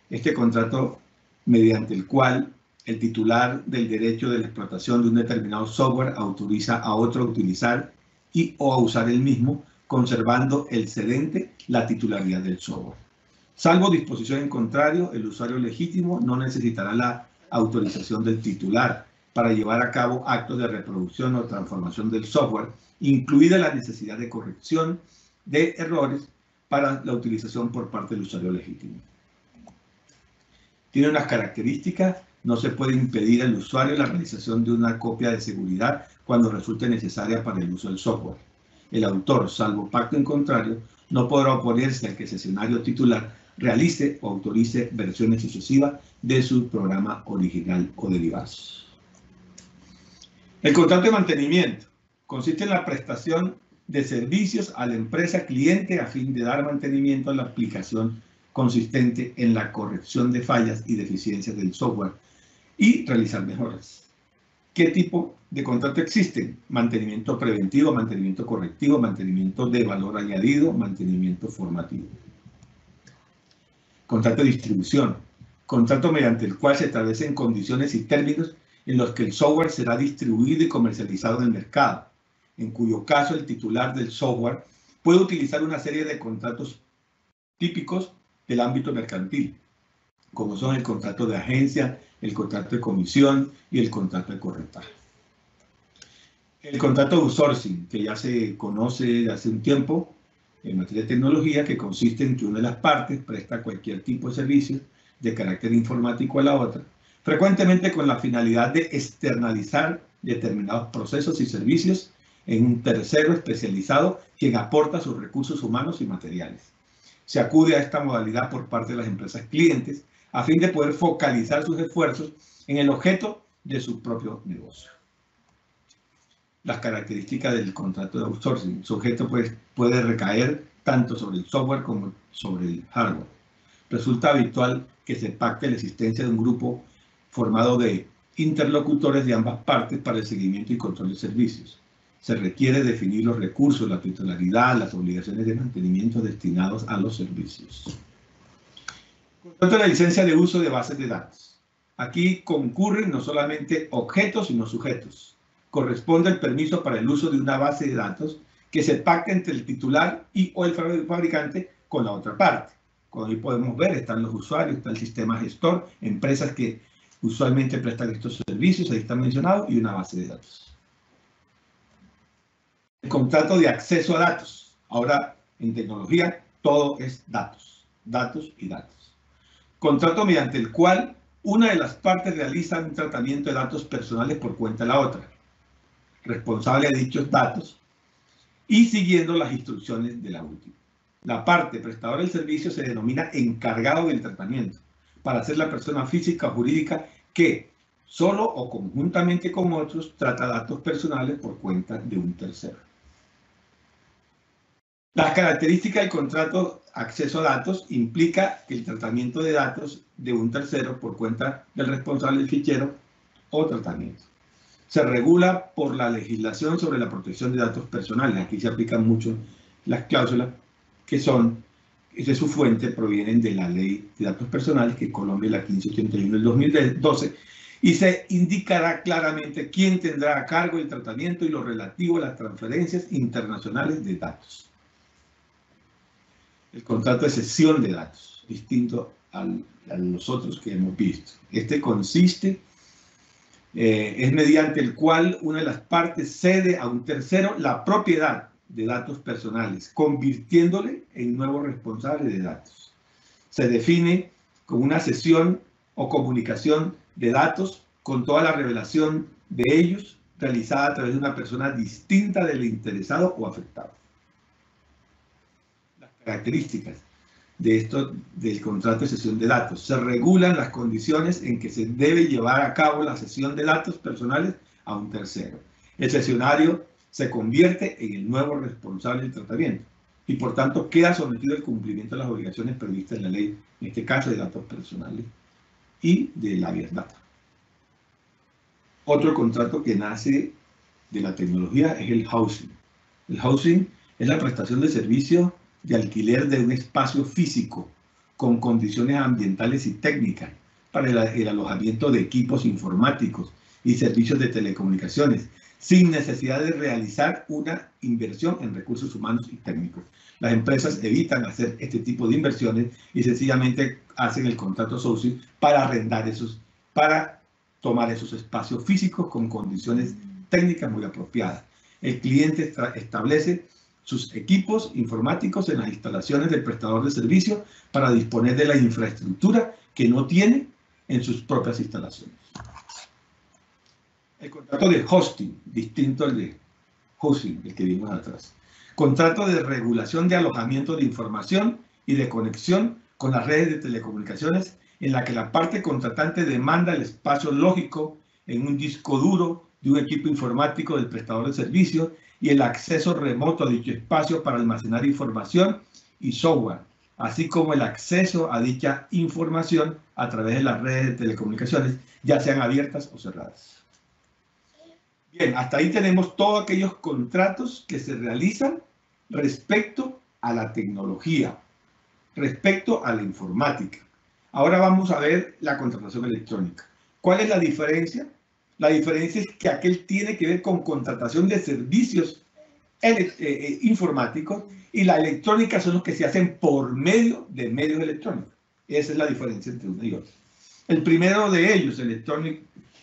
Este contrato mediante el cual el titular del derecho de la explotación de un determinado software autoriza a otro a utilizar o a usar el mismo, conservando el cedente la titularidad del software. Salvo disposición en contrario, el usuario legítimo no necesitará la autorización del titular para llevar a cabo actos de reproducción o transformación del software, incluida la necesidad de corrección de errores para la utilización por parte del usuario legítimo. Tiene unas características: no se puede impedir al usuario la realización de una copia de seguridad cuando resulte necesaria para el uso del software. El autor, salvo pacto en contrario, no podrá oponerse a que el sesionario titular realice o autorice versiones sucesivas de su programa original o derivados. El contrato de mantenimiento consiste en la prestación de servicios a la empresa cliente a fin de dar mantenimiento a la aplicación, consistente en la corrección de fallas y deficiencias del software y realizar mejoras. ¿Qué tipo de contrato existen? Mantenimiento preventivo, mantenimiento correctivo, mantenimiento de valor añadido, mantenimiento formativo. Contrato de distribución. Contrato mediante el cual se establecen condiciones y términos en los que el software será distribuido y comercializado en el mercado, en cuyo caso el titular del software puede utilizar una serie de contratos típicos del ámbito mercantil, como son el contrato de agencia, el contrato de comisión y el contrato de corretaje. El contrato de outsourcing, que ya se conoce de hace un tiempo en materia de tecnología, que consiste en que una de las partes presta cualquier tipo de servicio de carácter informático a la otra, frecuentemente con la finalidad de externalizar determinados procesos y servicios en un tercero especializado quien aporta sus recursos humanos y materiales. Se acude a esta modalidad por parte de las empresas clientes a fin de poder focalizar sus esfuerzos en el objeto de su propio negocio. Las características del contrato de outsourcing. Su objeto puede recaer tanto sobre el software como sobre el hardware. Resulta habitual que se pacte la existencia de un grupo formado de interlocutores de ambas partes para el seguimiento y control de servicios. Se requiere definir los recursos, la titularidad, las obligaciones de mantenimiento destinados a los servicios. Contrato de la licencia de uso de bases de datos. Aquí concurren no solamente objetos, sino sujetos. Corresponde el permiso para el uso de una base de datos que se pacta entre el titular y o el fabricante con la otra parte. Como ahí podemos ver, están los usuarios, está el sistema gestor, empresas que usualmente prestan estos servicios, ahí está mencionado, y una base de datos. El contrato de acceso a datos. Ahora, en tecnología, todo es datos, datos y datos. Contrato mediante el cual una de las partes realiza un tratamiento de datos personales por cuenta de la otra, responsable de dichos datos y siguiendo las instrucciones de la última. La parte prestadora del servicio se denomina encargado del tratamiento, para ser la persona física o jurídica que, solo o conjuntamente con otros, trata datos personales por cuenta de un tercero. Las características del contrato acceso a datos implica que el tratamiento de datos de un tercero por cuenta del responsable del fichero o tratamiento. Se regula por la legislación sobre la protección de datos personales. Aquí se aplican mucho las cláusulas que son, de su fuente, provienen de la Ley de Datos Personales, que Colombia es la 1581 del 2012, y se indicará claramente quién tendrá a cargo el tratamiento y lo relativo a las transferencias internacionales de datos. El contrato de cesión de datos, distinto a los otros que hemos visto. Este consiste, es mediante el cual una de las partes cede a un tercero la propiedad de datos personales, convirtiéndole en nuevo responsable de datos. Se define como una cesión o comunicación de datos con toda la revelación de ellos realizada a través de una persona distinta del interesado o afectado. Las características de esto, del contrato de cesión de datos. Se regulan las condiciones en que se debe llevar a cabo la cesión de datos personales a un tercero. El cesionario se convierte en el nuevo responsable del tratamiento y por tanto queda sometido al cumplimiento de las obligaciones previstas en la ley, en este caso de datos personales y de la Big Data. Otro contrato que nace de la tecnología es el housing. El housing es la prestación de servicio de alquiler de un espacio físico con condiciones ambientales y técnicas para el alojamiento de equipos informáticos y servicios de telecomunicaciones, sin necesidad de realizar una inversión en recursos humanos y técnicos. Las empresas evitan hacer este tipo de inversiones y sencillamente hacen el contrato outsourcing para arrendar para tomar esos espacios físicos con condiciones técnicas muy apropiadas. El cliente establece sus equipos informáticos en las instalaciones del prestador de servicio para disponer de la infraestructura que no tiene en sus propias instalaciones. El contrato de hosting, distinto al de housing, el que vimos atrás. Contrato de regulación de alojamiento de información y de conexión con las redes de telecomunicaciones, en la que la parte contratante demanda el espacio lógico en un disco duro de un equipo informático del prestador de servicio y el acceso remoto a dicho espacio para almacenar información y software, así como el acceso a dicha información a través de las redes de telecomunicaciones, ya sean abiertas o cerradas. Bien, hasta ahí tenemos todos aquellos contratos que se realizan respecto a la tecnología, respecto a la informática. Ahora vamos a ver la contratación electrónica. ¿Cuál es la diferencia? La diferencia es que aquel tiene que ver con contratación de servicios informáticos, y la electrónica son los que se hacen por medio de medios electrónicos. Esa es la diferencia entre uno y otro. El primero de ellos, el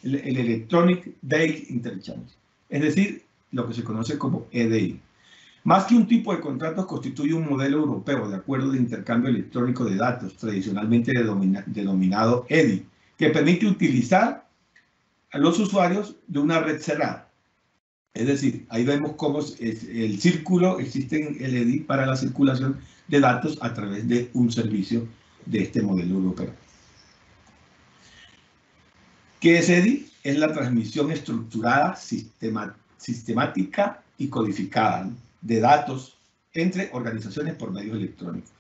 Electronic Data Interchange, es decir, lo que se conoce como EDI. Más que un tipo de contratos, constituye un modelo europeo de acuerdo de intercambio electrónico de datos, tradicionalmente denominado EDI, que permite utilizar a los usuarios de una red cerrada. Es decir, ahí vemos cómo el círculo existe en el EDI para la circulación de datos a través de un servicio de este modelo europeo. ¿Qué es EDI? Es la transmisión estructurada, sistemática y codificada de datos entre organizaciones por medios electrónicos.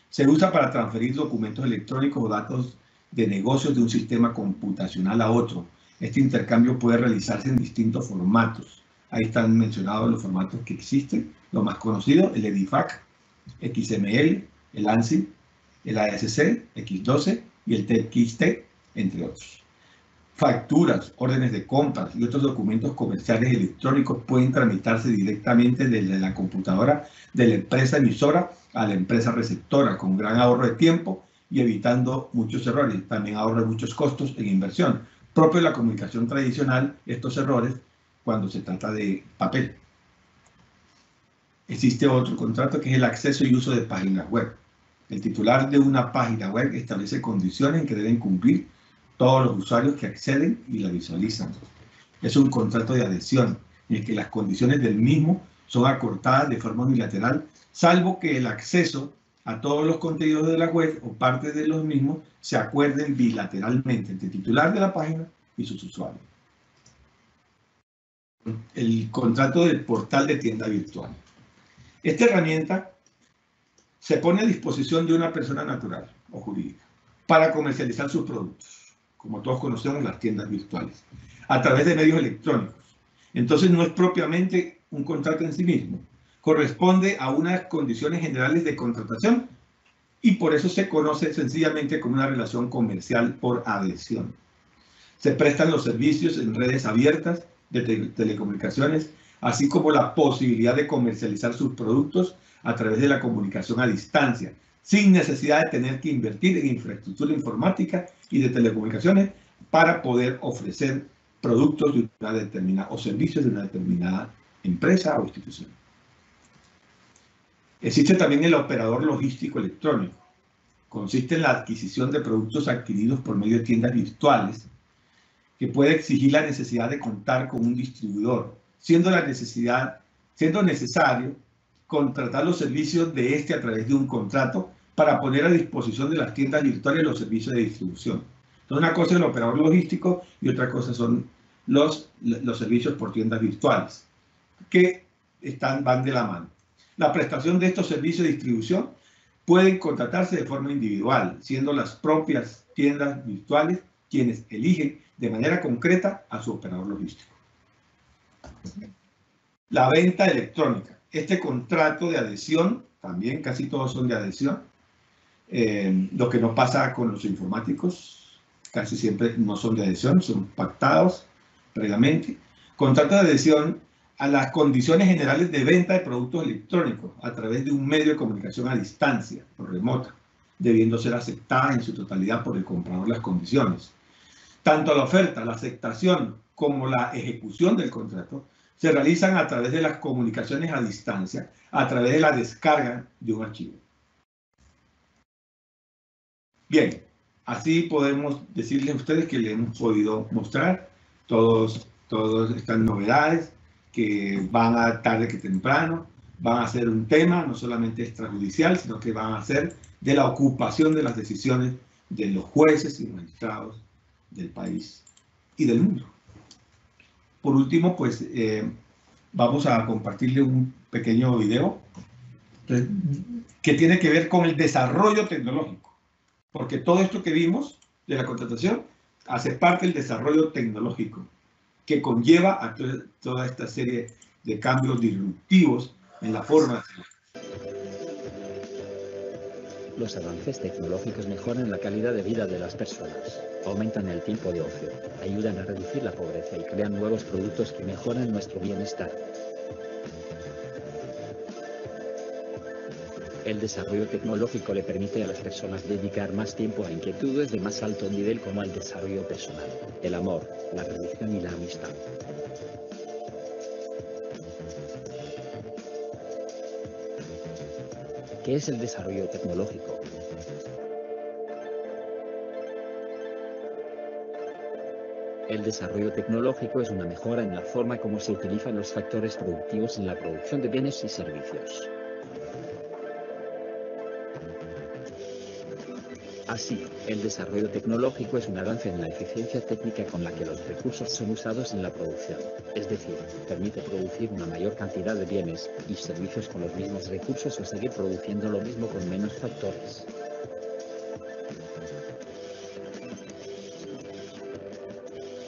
Se usa para transferir documentos electrónicos o datos de negocios de un sistema computacional a otro. Este intercambio puede realizarse en distintos formatos. Ahí están mencionados los formatos que existen, los más conocidos, el EDIFACT, XML, el ANSI, el ASC, X12 y el TXT, entre otros. Facturas, órdenes de compras y otros documentos comerciales electrónicos pueden tramitarse directamente desde la computadora de la empresa emisora a la empresa receptora, con gran ahorro de tiempo y evitando muchos errores. También ahorra muchos costos en inversión. Propio de la comunicación tradicional, estos errores cuando se trata de papel. Existe otro contrato que es el acceso y uso de páginas web. El titular de una página web establece condiciones en que deben cumplir todos los usuarios que acceden y la visualizan. Es un contrato de adhesión en el que las condiciones del mismo son acortadas de forma unilateral, salvo que el acceso a todos los contenidos de la web o partes de los mismos se acuerden bilateralmente entre el titular de la página y sus usuarios. El contrato del portal de tienda virtual. Esta herramienta se pone a disposición de una persona natural o jurídica para comercializar sus productos, como todos conocemos las tiendas virtuales, a través de medios electrónicos. Entonces no es propiamente un contrato en sí mismo, corresponde a unas condiciones generales de contratación y por eso se conoce sencillamente como una relación comercial por adhesión. Se prestan los servicios en redes abiertas de telecomunicaciones, así como la posibilidad de comercializar sus productos a través de la comunicación a distancia, sin necesidad de tener que invertir en infraestructura informática y de telecomunicaciones para poder ofrecer productos de una determinada o servicios de una determinada empresa o institución. Existe también el operador logístico electrónico. Consiste en la adquisición de productos adquiridos por medio de tiendas virtuales que puede exigir la necesidad de contar con un distribuidor, siendo necesario contratar los servicios de este a través de un contrato para poner a disposición de las tiendas virtuales los servicios de distribución. Entonces, una cosa es el operador logístico y otra cosa son los servicios por tiendas virtuales, que van de la mano. La prestación de estos servicios de distribución pueden contratarse de forma individual, siendo las propias tiendas virtuales quienes eligen de manera concreta a su operador logístico. La venta electrónica. Este contrato de adhesión, también casi todos son de adhesión. Lo que no pasa con los informáticos, casi siempre no son de adhesión, son pactados previamente. Contrato de adhesión a las condiciones generales de venta de productos electrónicos a través de un medio de comunicación a distancia o remota, debiendo ser aceptada en su totalidad por el comprador las condiciones. Tanto la oferta, la aceptación como la ejecución del contrato se realizan a través de las comunicaciones a distancia, a través de la descarga de un archivo. Bien, así podemos decirles a ustedes que le hemos podido mostrar todas estas novedades que van a tarde que temprano, van a ser un tema no solamente extrajudicial, sino que van a ser de la ocupación de las decisiones de los jueces y magistrados del país y del mundo. Por último, pues vamos a compartirle un pequeño video que tiene que ver con el desarrollo tecnológico, porque todo esto que vimos de la contratación hace parte del desarrollo tecnológico que conlleva a toda esta serie de cambios disruptivos en la forma de hacer. Los avances tecnológicos mejoran la calidad de vida de las personas, aumentan el tiempo de ocio, ayudan a reducir la pobreza y crean nuevos productos que mejoran nuestro bienestar. El desarrollo tecnológico le permite a las personas dedicar más tiempo a inquietudes de más alto nivel como el desarrollo personal, el amor, la religión y la amistad. ¿Qué es el desarrollo tecnológico? El desarrollo tecnológico es una mejora en la forma como se utilizan los factores productivos en la producción de bienes y servicios. Así, el desarrollo tecnológico es un avance en la eficiencia técnica con la que los recursos son usados en la producción, es decir, permite producir una mayor cantidad de bienes y servicios con los mismos recursos o seguir produciendo lo mismo con menos factores.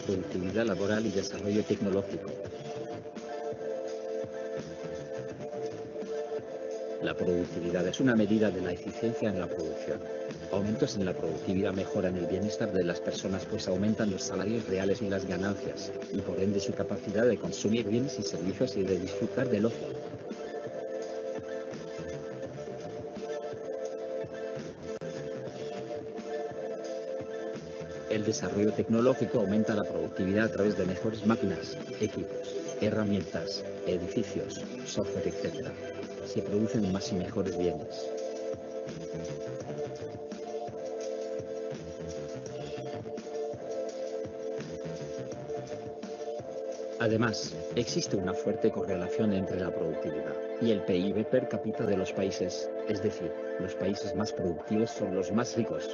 Productividad laboral y desarrollo tecnológico. La productividad es una medida de la eficiencia en la producción. Aumentos en la productividad mejoran el bienestar de las personas pues aumentan los salarios reales y las ganancias, y por ende su capacidad de consumir bienes y servicios y de disfrutar del ocio. El desarrollo tecnológico aumenta la productividad a través de mejores máquinas, equipos, herramientas, edificios, software, etc. Se producen más y mejores bienes. Además, existe una fuerte correlación entre la productividad y el PIB per cápita de los países, es decir, los países más productivos son los más ricos.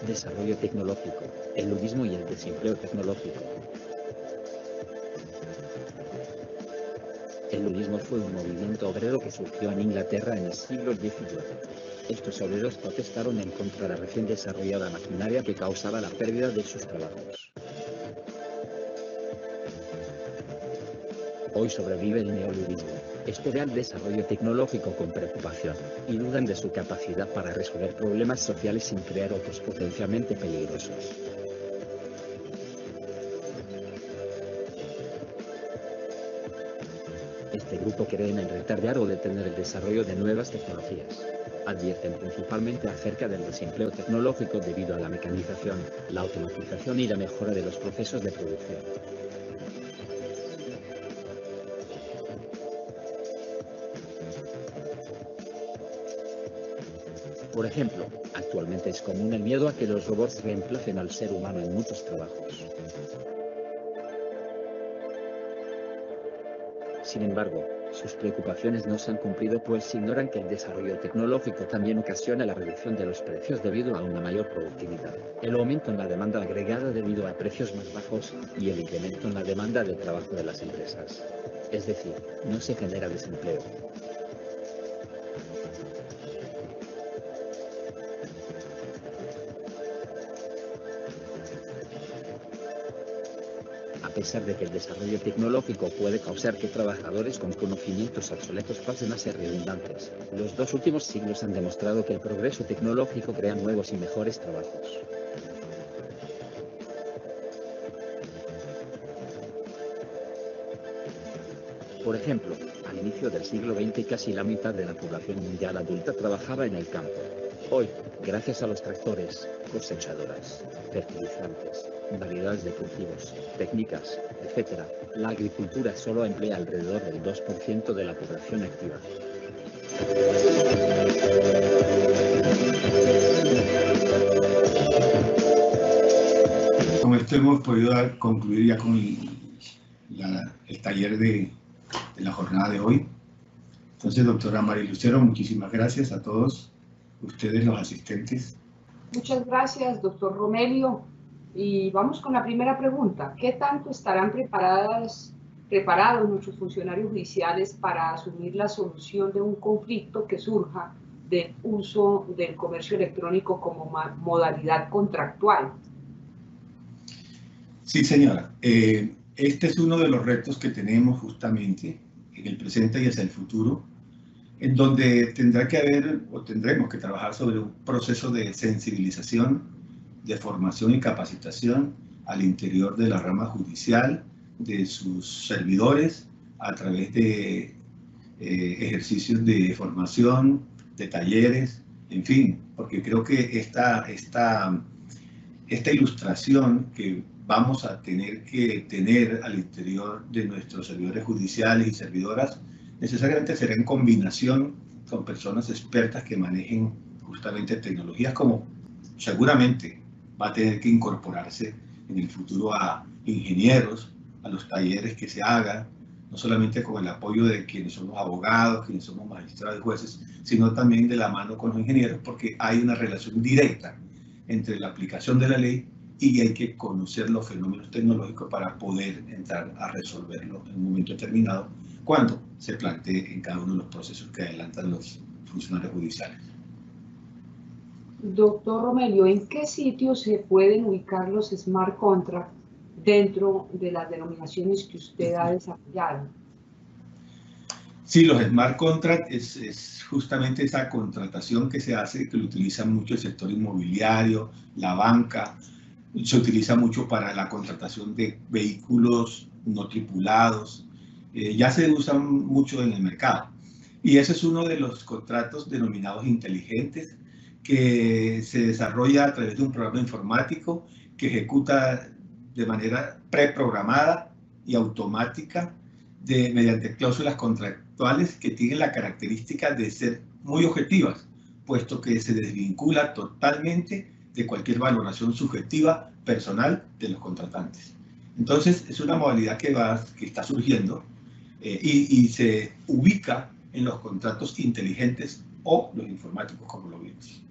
Desarrollo tecnológico, el ludismo y el desempleo tecnológico. El ludismo fue un movimiento obrero que surgió en Inglaterra en el siglo XIX. Estos obreros protestaron en contra de la recién desarrollada maquinaria que causaba la pérdida de sus trabajos. Hoy sobrevive el neoludismo. Esto ve al desarrollo tecnológico con preocupación y dudan de su capacidad para resolver problemas sociales sin crear otros potencialmente peligrosos. Este grupo cree en retardar o detener el desarrollo de nuevas tecnologías. Advierten principalmente acerca del desempleo tecnológico debido a la mecanización, la automatización y la mejora de los procesos de producción. Por ejemplo, actualmente es común el miedo a que los robots reemplacen al ser humano en muchos trabajos. Sin embargo, sus preocupaciones no se han cumplido pues ignoran que el desarrollo tecnológico también ocasiona la reducción de los precios debido a una mayor productividad, el aumento en la demanda agregada debido a precios más bajos y el incremento en la demanda de trabajo de las empresas. Es decir, no se genera desempleo. A pesar de que el desarrollo tecnológico puede causar que trabajadores con conocimientos obsoletos pasen a ser redundantes, los dos últimos siglos han demostrado que el progreso tecnológico crea nuevos y mejores trabajos. Por ejemplo, al inicio del siglo XX casi la mitad de la población mundial adulta trabajaba en el campo. Hoy, gracias a los tractores, cosechadoras, fertilizantes, variedades de cultivos, técnicas, etc., la agricultura solo emplea alrededor del 2% de la población activa. Con esto hemos podido concluir ya con el taller de la jornada de hoy. Entonces, doctora Mari Lucero, muchísimas gracias a todos ustedes los asistentes. Muchas gracias, doctor Romelio. Y vamos con la primera pregunta. ¿Qué tanto estarán preparados nuestros funcionarios judiciales para asumir la solución de un conflicto que surja del uso del comercio electrónico como modalidad contractual? Sí, señora. Este es uno de los retos que tenemos justamente en el presente y hacia el futuro, en donde tendremos que trabajar sobre un proceso de sensibilización de formación y capacitación al interior de la rama judicial, de sus servidores, a través de ejercicios de formación, de talleres, en fin, porque creo que esta ilustración que vamos a tener que tener al interior de nuestros servidores judiciales y servidoras, necesariamente será en combinación con personas expertas que manejen justamente tecnologías, como seguramente va a tener que incorporarse en el futuro a ingenieros, a los talleres que se hagan, no solamente con el apoyo de quienes somos abogados, quienes somos magistrados y jueces, sino también de la mano con los ingenieros, porque hay una relación directa entre la aplicación de la ley y hay que conocer los fenómenos tecnológicos para poder entrar a resolverlo en un momento determinado cuando se plantee en cada uno de los procesos que adelantan los funcionarios judiciales. Doctor Romelio, ¿en qué sitios se pueden ubicar los smart contracts dentro de las denominaciones que usted ha desarrollado? Sí, los smart contracts es justamente esa contratación que se hace, que lo utiliza mucho el sector inmobiliario, la banca, se utiliza mucho para la contratación de vehículos no tripulados, ya se usan mucho en el mercado. Y ese es uno de los contratos denominados inteligentes, que se desarrolla a través de un programa informático que ejecuta de manera preprogramada y automática mediante cláusulas contractuales que tienen la característica de ser muy objetivas, puesto que se desvincula totalmente de cualquier valoración subjetiva personal de los contratantes. Entonces, es una modalidad que está surgiendo y se ubica en los contratos inteligentes o los informáticos, como lo vimos.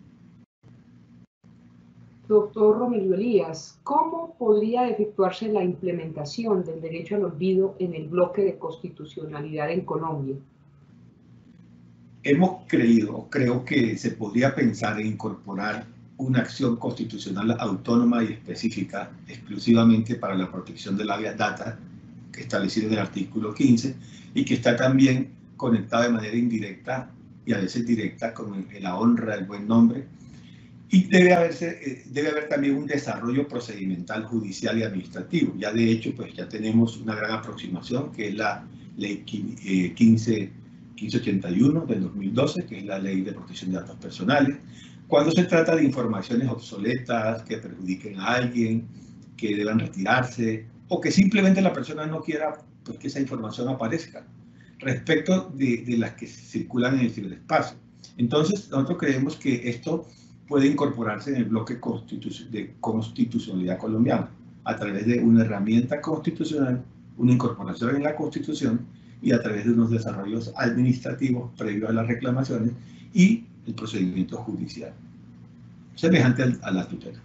Doctor Romelio Elías, ¿cómo podría efectuarse la implementación del derecho al olvido en el bloque de constitucionalidad en Colombia? Creo que se podría pensar en incorporar una acción constitucional autónoma y específica exclusivamente para la protección de la habeas data, que establecido en el artículo 15, y que está también conectada de manera indirecta y a veces directa con la honra, el buen nombre. Y debe haber también un desarrollo procedimental judicial y administrativo. Ya de hecho, pues ya tenemos una gran aproximación, que es la ley 1581 del 2012, que es la ley de protección de datos personales. Cuando se trata de informaciones obsoletas, que perjudiquen a alguien, que deban retirarse, o que simplemente la persona no quiera pues, que esa información aparezca, respecto de las que circulan en el ciberespacio. Entonces, nosotros creemos que esto puede incorporarse en el bloque de constitucionalidad colombiana a través de una herramienta constitucional, una incorporación en la Constitución y a través de unos desarrollos administrativos previos a las reclamaciones y el procedimiento judicial, semejante a la tutela.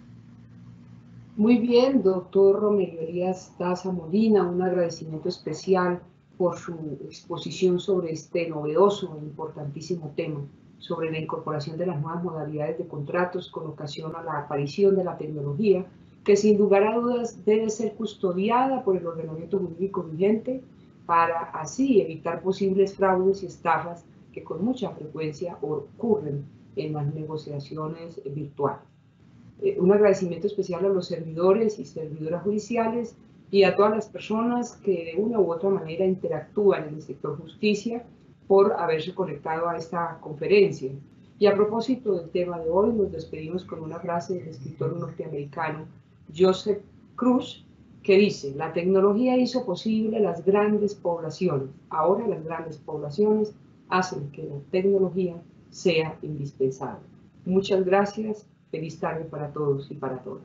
Muy bien, doctor Romelio Elías Daza Molina, un agradecimiento especial por su exposición sobre este novedoso e importantísimo tema, sobre la incorporación de las nuevas modalidades de contratos con ocasión a la aparición de la tecnología, que sin lugar a dudas debe ser custodiada por el ordenamiento jurídico vigente para así evitar posibles fraudes y estafas que con mucha frecuencia ocurren en las negociaciones virtuales. Un agradecimiento especial a los servidores y servidoras judiciales y a todas las personas que de una u otra manera interactúan en el sector justicia por haberse conectado a esta conferencia. Y a propósito del tema de hoy, nos despedimos con una frase del escritor norteamericano Joseph Cruz, que dice: la tecnología hizo posible las grandes poblaciones. Ahora las grandes poblaciones hacen que la tecnología sea indispensable. Muchas gracias. Feliz tarde para todos y para todas.